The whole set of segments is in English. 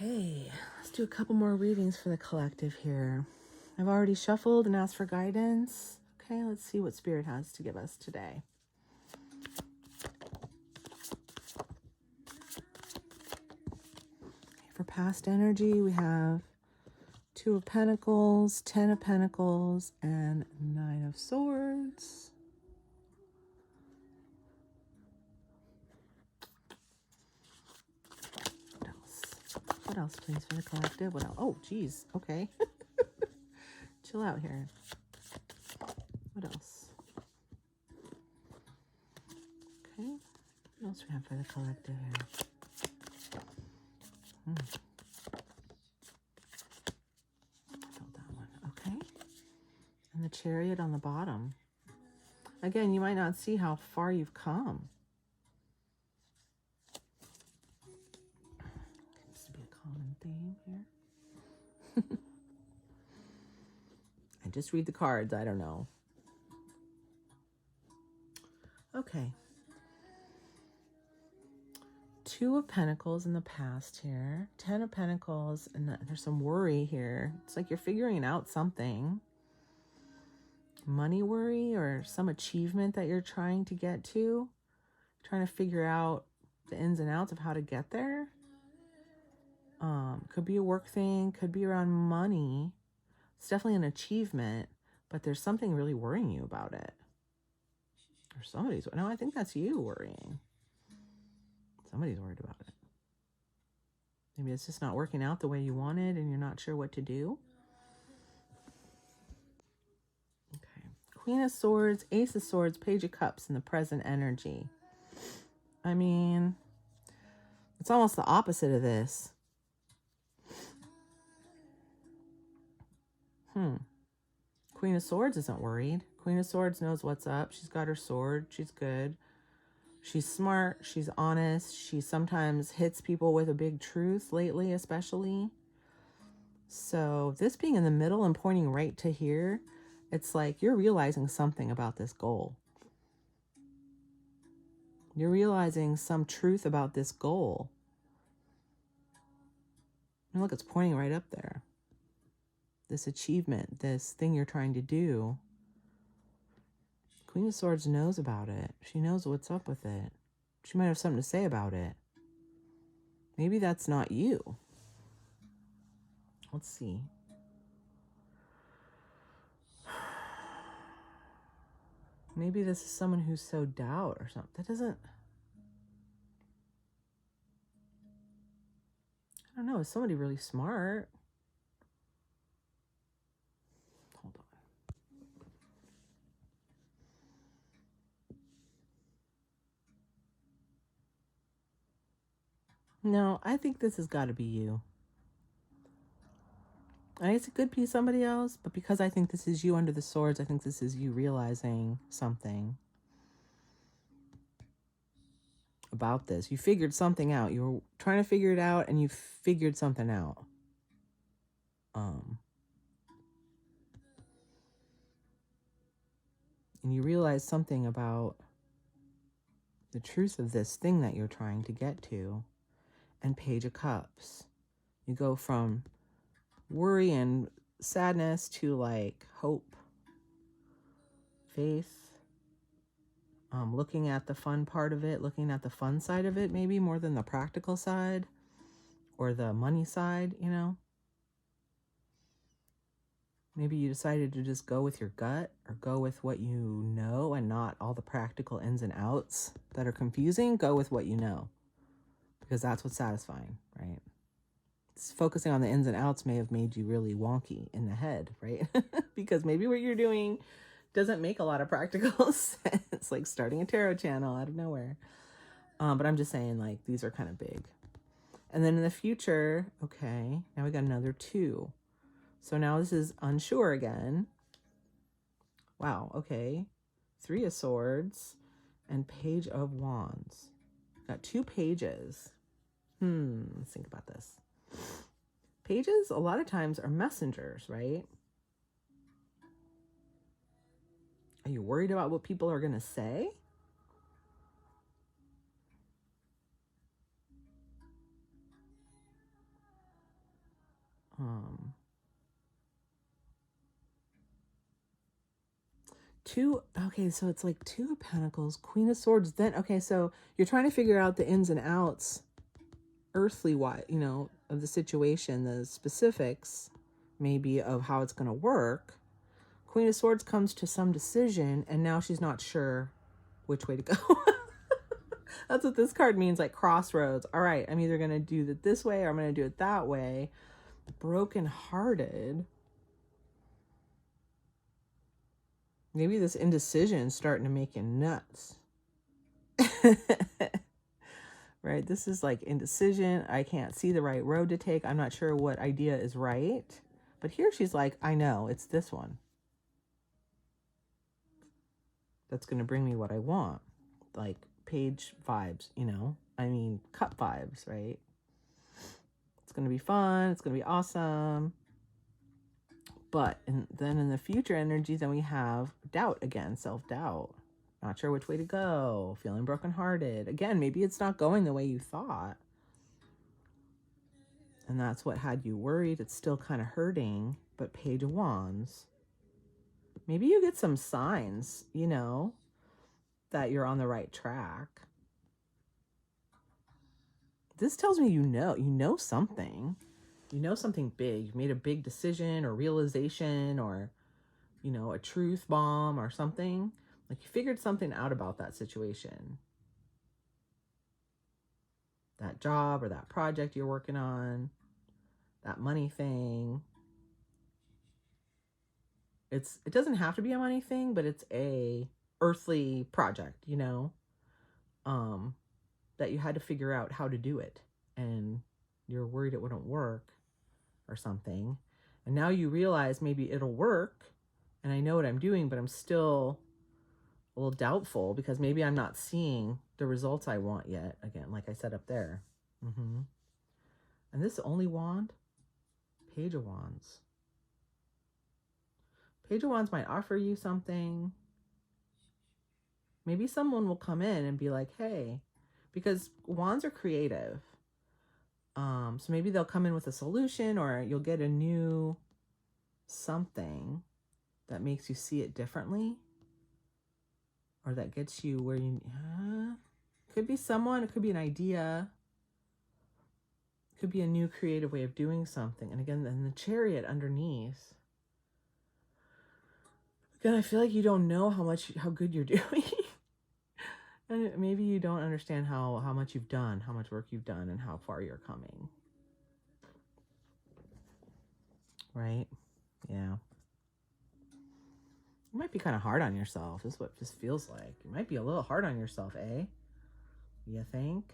Okay, let's do a couple more readings for the collective here. I've already shuffled and asked for guidance. Okay, let's see what Spirit has to give us today. For past energy, we have Two of Pentacles, Ten of Pentacles, and Nine of Swords. What else? What else, please, for the collective? What else? Oh, geez. Okay. Chill out here. What else? Okay. What else we have for the collective here? I felt that one. Okay. And the Chariot on the bottom. Again, you might not see how far you've come. Seems to be a common theme here. I just read the cards. I don't know. Okay. Two of Pentacles in the past here. Ten of Pentacles. And there's some worry here. It's like you're figuring out something. Money worry or some achievement that you're trying to get to. Trying to figure out the ins and outs of how to get there. Could be a work thing. Could be around money. It's definitely an achievement. But there's something really worrying you about it. Or somebody's... No, I think that's you worrying. Somebody's worried about it. Maybe it's just not working out the way you wanted and you're not sure what to do. Okay. Queen of Swords, Ace of Swords, Page of Cups in the present energy. I mean, it's almost the opposite of this. Queen of Swords isn't worried. Queen of Swords knows what's up. She's got her sword. She's good. She's smart. She's honest. She sometimes hits people with a big truth lately, especially. So this being in the middle and pointing right to here, it's like you're realizing something about this goal. You're realizing some truth about this goal. And look, it's pointing right up there. This achievement, this thing you're trying to do. Queen of Swords knows about it. She knows what's up with it. She might have something to say about it. Maybe that's not you. Let's see. Maybe this is someone who's so doubt or something. That doesn't... I don't know. Is somebody really smart? Hold on. No, I think this has got to be you. I guess it could be somebody else, but because I think this is you under the swords, I think this is you realizing something about this. You figured something out. You were trying to figure it out, and you figured something out. And you realize something about the truth of this thing that you're trying to get to. And Page of Cups. You go from worry and sadness to like hope, faith, looking at the fun part of it, looking at the fun side of it, maybe more than the practical side or the money side, you know. Maybe you decided to just go with your gut or go with what you know and not all the practical ins and outs that are confusing. Go with what you know, because that's what's satisfying, right? Focusing on the ins and outs may have made you really wonky in the head, right? Because maybe what you're doing doesn't make a lot of practical sense, like starting a tarot channel out of nowhere. But I'm just saying, like, these are kind of big. And then in the future, okay, now we got another 2. So now this is unsure again. Wow, okay. 3 of Swords and Page of Wands. Got 2 pages. Let's think about this. Pages, a lot of times, are messengers, right? Are you worried about what people are going to say? Um, okay, so it's like Two of Pentacles, Queen of Swords. Then, okay, so you're trying to figure out the ins and outs, earthly wise, of the situation, the specifics, maybe, of how it's going to work. Queen of Swords comes to some decision, and now she's not sure which way to go. That's what this card means, like crossroads. All right, I'm either going to do it this way or I'm going to do it that way. Brokenhearted. Maybe this indecision is starting to make you nuts. Right? This is like indecision. I can't see the right road to take. I'm not sure what idea is right. But here she's like, I know, it's this one. That's going to bring me what I want. Like Page vibes, I mean, Cup vibes, right? It's going to be fun. It's going to be awesome. But then in the future energy, then we have doubt again, self-doubt. Not sure which way to go, feeling brokenhearted. Again, maybe it's not going the way you thought. And that's what had you worried. It's still kind of hurting, but Page of Wands. Maybe you get some signs, that you're on the right track. This tells me you know something. You know something big. You've made a big decision or realization or, a truth bomb or something. Like you figured something out about that situation. That job or that project you're working on. That money thing. It doesn't have to be a money thing, but it's a earthly project, that you had to figure out how to do it. And you're worried it wouldn't work or something. And now you realize maybe it'll work and I know what I'm doing, but I'm still a little doubtful because maybe I'm not seeing the results I want yet. Again, like I said up there. And this only wand, Page of Wands. Page of Wands might offer you something. Maybe someone will come in and be like, hey, because wands are creative. So maybe they'll come in with a solution or you'll get a new something that makes you see it differently. Or that gets you where you... could be someone, it could be an idea. It could be a new creative way of doing something. And again, then the Chariot underneath. Again, I feel like you don't know how good you're doing. And maybe you don't understand how much you've done, how much work you've done, and how far you're coming. Right? Yeah. You might be kind of hard on yourself. This is what this feels like. You might be a little hard on yourself, eh? You think?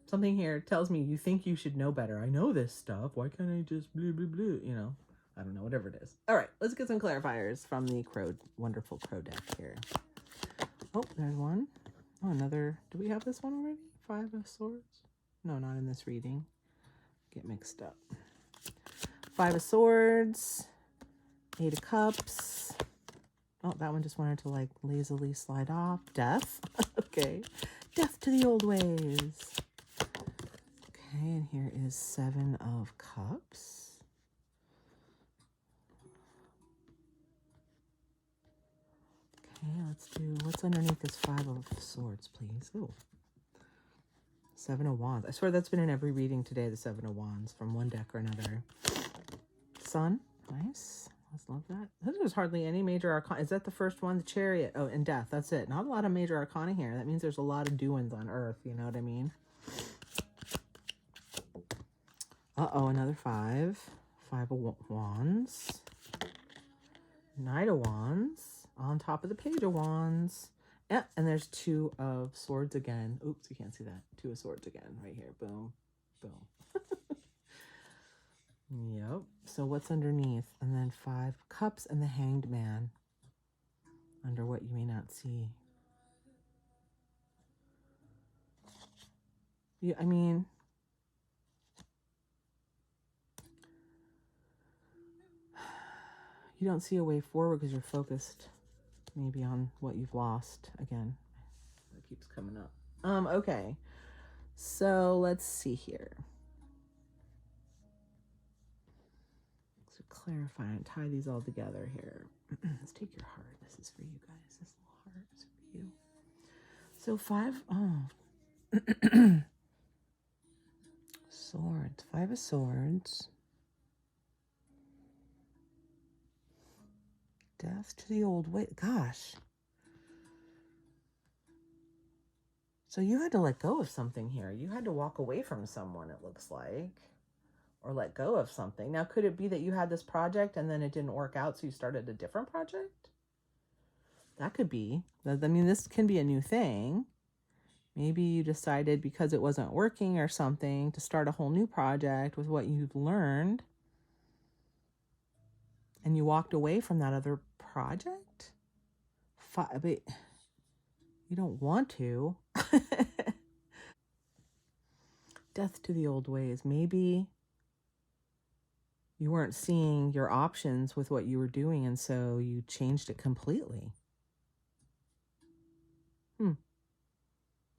Something here tells me you think you should know better. I know this stuff. Why can't I just blah, blah, blah, I don't know, whatever it is. All right, let's get some clarifiers from the wonderful Crow deck here. Oh, there's one. Oh, another. Do we have this one already? 5 of Swords? No, not in this reading. Get mixed up. 5 of Swords. 8 of Cups. Oh, that one just wanted to like lazily slide off. Death. Okay. Death to the old ways. Okay, and here is 7 of Cups. Okay, let's do, what's underneath this 5 of Swords, please? Oh, 7 of Wands. I swear that's been in every reading today, the 7 of Wands, from one deck or another. Sun, nice. Let's love that. There's hardly any major arcana. Is that the first one? The Chariot. Oh, and Death. That's it. Not a lot of major arcana here. That means there's a lot of doings on Earth. You know what I mean? Uh-oh, another 5. 5 of Wands. Knight of Wands. On top of the Page of Wands. Yeah, and there's 2 of Swords again. Oops, you can't see that. 2 of Swords again right here. Boom. Boom. Yep. So what's underneath? And then 5 Cups and the Hanged Man. Under what you may not see. Yeah, I mean... you don't see a way forward because you're focused maybe on what you've lost. Again, that keeps coming up. Okay. So let's see here. So clarify and tie these all together here. Let's take your heart. This is for you guys. This little heart is for you. So swords. 5 of swords. Death to the old way. Gosh. So you had to let go of something here. You had to walk away from someone, it looks like. Or let go of something. Now, could it be that you had this project and then it didn't work out, so you started a different project? That could be. I mean, this can be a new thing. Maybe you decided because it wasn't working or something to start a whole new project with what you've learned. And you walked away from that other project? But you don't want to. Death to the old ways. Maybe you weren't seeing your options with what you were doing, and so you changed it completely.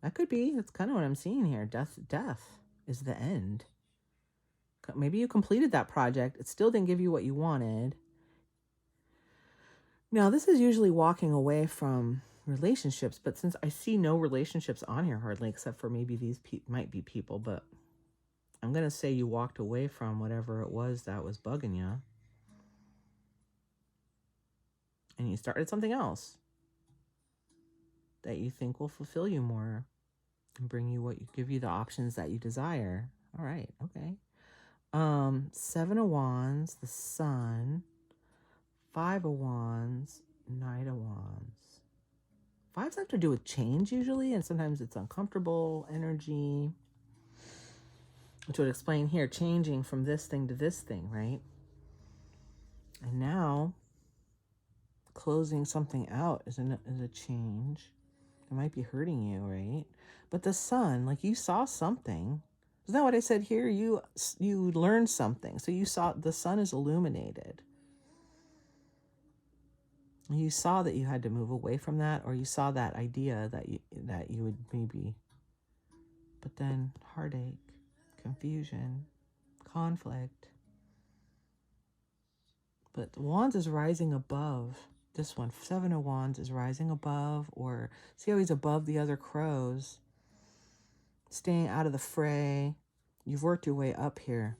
That could be. That's kind of what I'm seeing here. Death is the end. Maybe you completed that project. It still didn't give you what you wanted. Now, this is usually walking away from relationships, but since I see no relationships on here hardly, except for maybe these might be people, but I'm going to say you walked away from whatever it was that was bugging you. And you started something else that you think will fulfill you more and bring you what you give you the options that you desire. All right. Okay. 7 of Wands, the Sun, 5 of Wands, Knight of Wands. 5s have to do with change usually, and sometimes it's uncomfortable energy, which would explain here changing from this thing to this thing, right? And now closing something out is a change. It might be hurting you, right? But the Sun, like you saw something. Isn't that what I said here? You learned something. So you saw the Sun is illuminated. You saw that you had to move away from that, or you saw that idea that you would maybe. But then heartache, confusion, conflict. But Wands is rising above. This one, 7 of Wands is rising above, or see how he's above the other crows, staying out of the fray. You've worked your way up here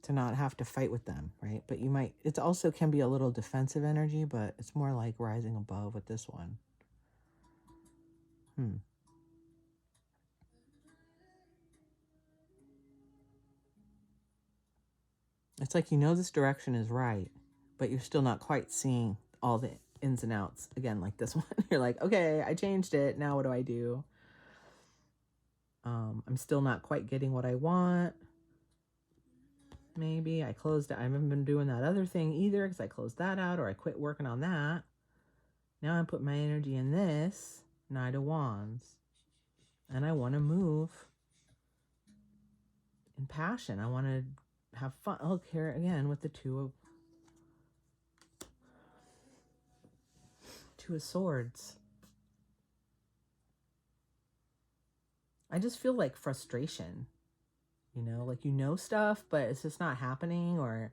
to not have to fight with them, right? But you might, it also can be a little defensive energy, but it's more like rising above with this one. It's like you know this direction is right, but you're still not quite seeing all the ins and outs. Again, like this one, you're like, okay, I changed it. Now what do I do? I'm still not quite getting what I want. Maybe I closed it. I haven't been doing that other thing either because I closed that out or I quit working on that. Now I put my energy in this, Knight of Wands. And I want to move in passion. I want to have fun. Look here again with the Two of Swords. I just feel like frustration, like stuff, but it's just not happening, or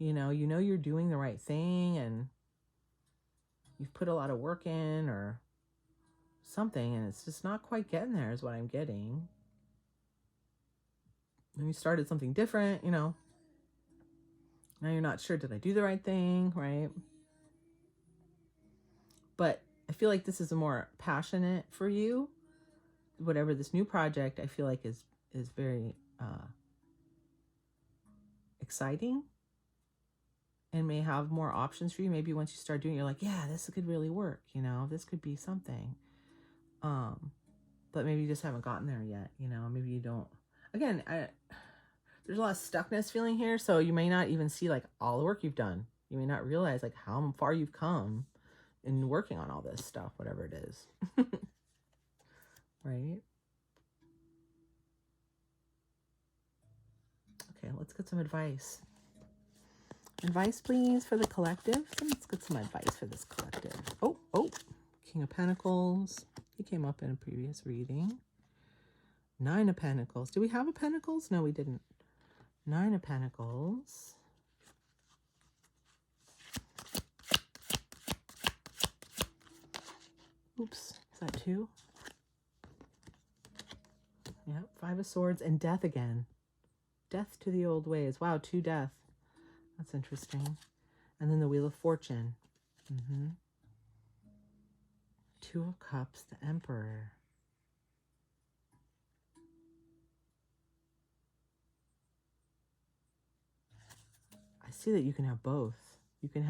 you're doing the right thing and you've put a lot of work in or something, and it's just not quite getting there is what I'm getting. And you started something different, now you're not sure, did I do the right thing, right? But I feel like this is a more passionate for you. Whatever this new project I feel like is very exciting and may have more options for you. Maybe once you start doing it, you're like, yeah, this could really work, this could be something. But maybe you just haven't gotten there yet, maybe you don't. Again, there's a lot of stuckness feeling here, so you may not even see like all the work you've done. You may not realize like how far you've come in working on all this stuff, whatever it is. Right? Okay, let's get some advice. Advice, please, for the collective. Let's get some advice for this collective. Oh, King of Pentacles. He came up in a previous reading. Nine of Pentacles. Do we have a Pentacles? No, we didn't. Nine of Pentacles. Oops, is that two? Yep, Five of Swords and Death again. Death to the old ways. Wow, two death. That's interesting. And then the Wheel of Fortune. Two of Cups, the Emperor. I see that you can have both. You can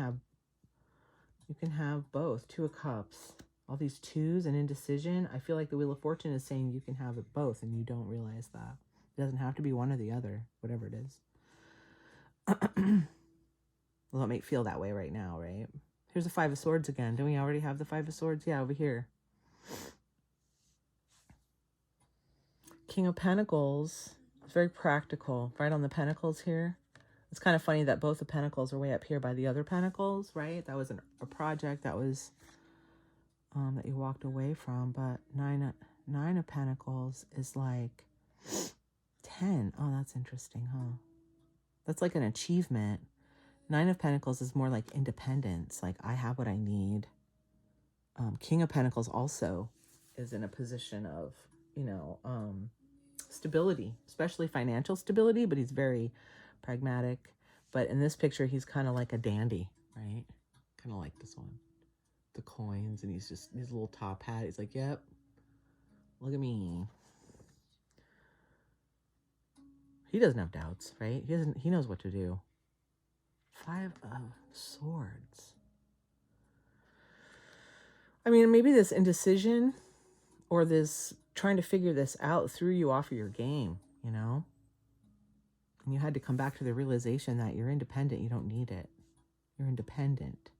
have both. Two of Cups. All these twos and indecision. I feel like the Wheel of Fortune is saying you can have it both and you don't realize that. It doesn't have to be one or the other, whatever it is. Well, it might feel that way right now, right? Here's the Five of Swords again. Don't we already have the Five of Swords? Yeah, over here. King of Pentacles. It's very practical. Right on the Pentacles here. It's kind of funny that both the Pentacles are way up here by the other Pentacles, right? That was a project that was that you walked away from. But nine of Pentacles is like 10. Oh, that's interesting, huh? That's like an achievement. Nine of Pentacles is more like independence. Like, I have what I need. King of Pentacles also is in a position of, you know, stability, especially financial stability, but he's very pragmatic. But in this picture, he's kind of like a dandy, right? Kind of like this one. The coins, and he's just his little top hat. He's like, yep, look at me. He doesn't have doubts, right? He knows what to do. Five of Swords. I mean, maybe this indecision or this trying to figure this out threw you off of your game, you know? And you had to come back to the realization that you're independent. You don't need it. You're independent.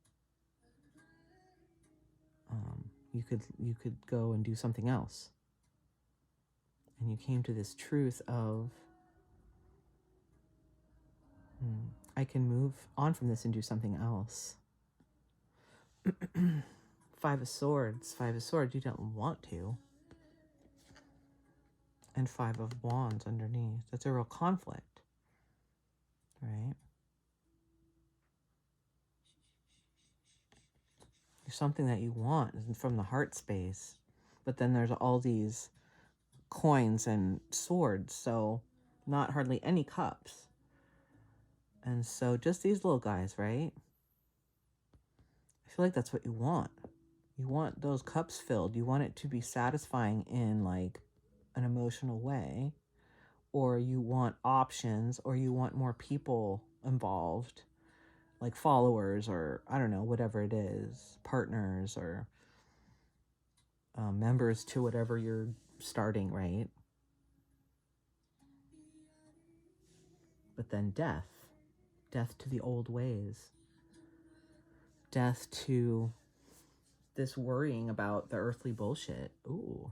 You could go and do something else. And you came to this truth of, I can move on from this and do something else. Five of Swords. Five of Swords, you don't want to. And Five of Wands underneath. That's a real conflict, right? There's something that you want from the heart space, but then there's all these coins and swords, so not hardly any cups. And so just these little guys, right? I feel like that's what you want. You want those cups filled. You want it to be satisfying in like an emotional way, or you want options, or you want more people involved, like followers, or I don't know, whatever it is, partners, or members to whatever you're starting, right? But then death to the old ways, death to this worrying about the earthly bullshit. Ooh,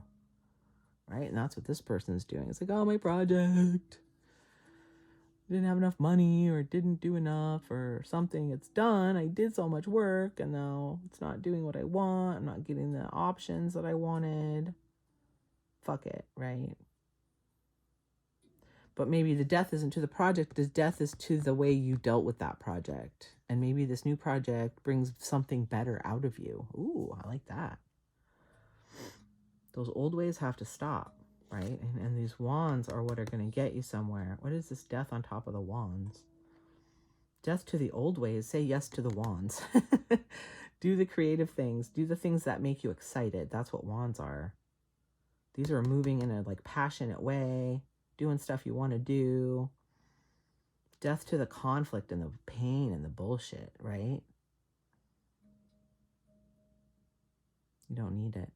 right? And that's what this person's doing. It's like, oh, my project didn't have enough money, or didn't do enough, or something. It's done. I did so much work, and now it's not doing what I want. I'm not getting the options that I wanted. Fuck it, right? But maybe the death isn't to the project. The death is to the way you dealt with that project. And maybe this new project brings something better out of you. Ooh, I like that. Those old ways have to stop, right? And these wands are what are going to get you somewhere. What is this death on top of the wands? Death to the old ways. Say yes to the wands. Do the creative things. Do the things that make you excited. That's what wands are. These are moving in a like passionate way. Doing stuff you want to do. Death to the conflict and the pain and the bullshit, right? You don't need it.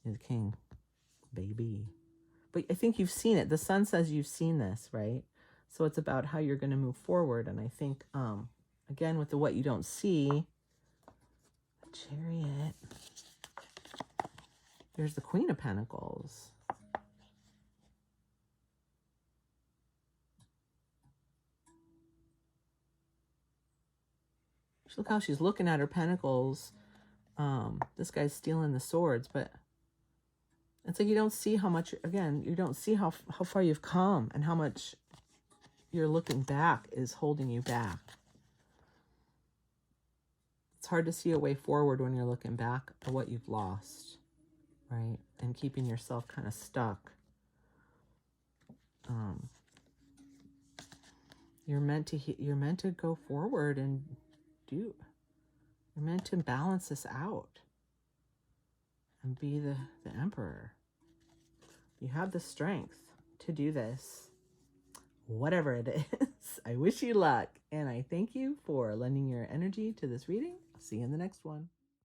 You're the king, baby. But I think you've seen it. The sun says you've seen this, right? So it's about how you're going to move forward. And I think, again, with the what you don't see, the Chariot. There's the Queen of Pentacles. Look how she's looking at her pentacles. This guy's stealing the swords, but It's like you don't see how much, again, you don't see how far you've come and how much you're looking back is holding you back. It's hard to see a way forward when you're looking back at what you've lost, right? And keeping yourself kind of stuck. You're meant to go forward and you're meant to balance this out and be the emperor. You have the strength to do this, whatever it is. I wish you luck, and I thank you for lending your energy to this reading. I'll see you in the next one.